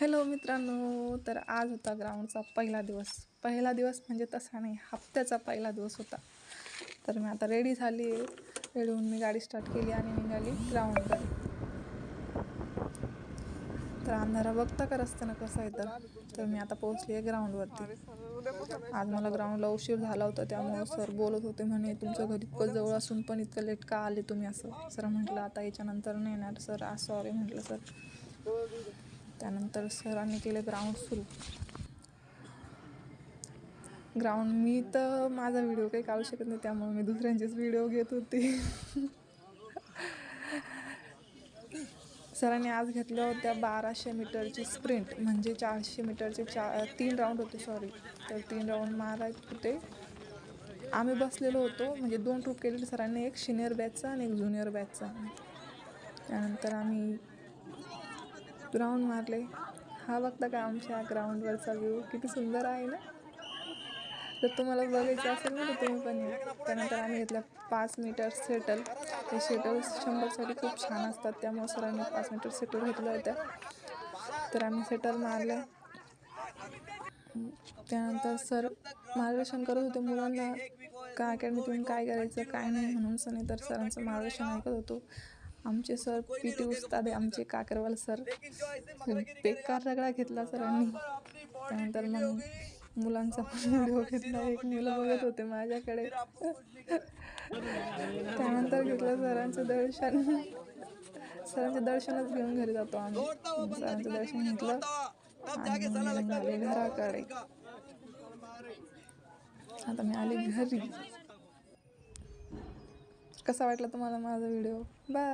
Hello मित्रांनो, तर आज होता ग्राउंडचा पहिला दिवस म्हणजे तसा नाही, हप्त्याचा पहिला दिवस होता. तर मी आता रेडी झाली आहे. रेडी होऊन मी गाडी स्टार्ट केली आणि निघाली ग्राउंडकडे. तर अंधारा बघता का रस्त्यानं कसं येतं. तर मी आता पोहोचली आहे ग्राउंडवरती. आज मला ग्राउंडला उशीर झाला होता, त्यामुळं सर बोलत होते म्हणे तुमचं घर इतकं जवळ असून पण इतकं लेट का आले तुम्ही असं. सर म्हटलं आता याच्यानंतर नाही येणार सर, आज सॉरी म्हटलं सर. त्यानंतर सरांनी केले ग्राउंड सुरू. ग्राउंड मी तर माझा व्हिडिओ काही काढू शकत नाही, त्यामुळे मी दुसऱ्यांचेच व्हिडिओ घेत होते. सरांनी आज घेतल्या होत्या 1200 मीटरची स्प्रिंट, म्हणजे 400 मीटरचे 3 राऊंड होते तर 3 राऊंड मारायचे होते. आम्ही बसलेलो होतो, म्हणजे 2 ग्रुप केलेले सरांनी, एक सिनियर बॅचचा आणि एक ज्युनियर बॅचचा. त्यानंतर आम्ही राऊंड मारले. हा बघता का आमच्या ग्राउंडवरचा व्ह्यू किती सुंदर आहे ना. जर तुम्हाला बघायचं असेल ना तर तुम्ही पण या. त्यानंतर आम्ही घेतल्या 5 मीटर सेटल. ते सेटल 100साठी खूप छान असतात, त्यामुळे सरांनी 5 मीटर सेटल घेतल्या होत्या. तर आम्ही सेटल मारल्या. त्यानंतर सर मार्गदर्शन करत होते मुलांना, का अकॅडमीतून काय करायचं काय नाही म्हणून. सनी तर सरांचं मार्गदर्शन ऐकत होतो. आमचे सर PT उस्ताद आहे, आमचे काकरवाल सर. बेकार रगडा घेतला सरांनी. त्यानंतर मग मुलांचा पण व्हिडिओ घेतला. एक मुलं बघत होते माझ्याकडे. त्यानंतर घेतलं सरांचं दर्शन. सरांचे दर्शनच घेऊन घरी जातो आम्ही. सरांचं दर्शन घेतलं आणि मग आले घराकडे. आता मी आले घरी. कसा वाटला तुम्हाला माझा व्हिडिओ? बाय.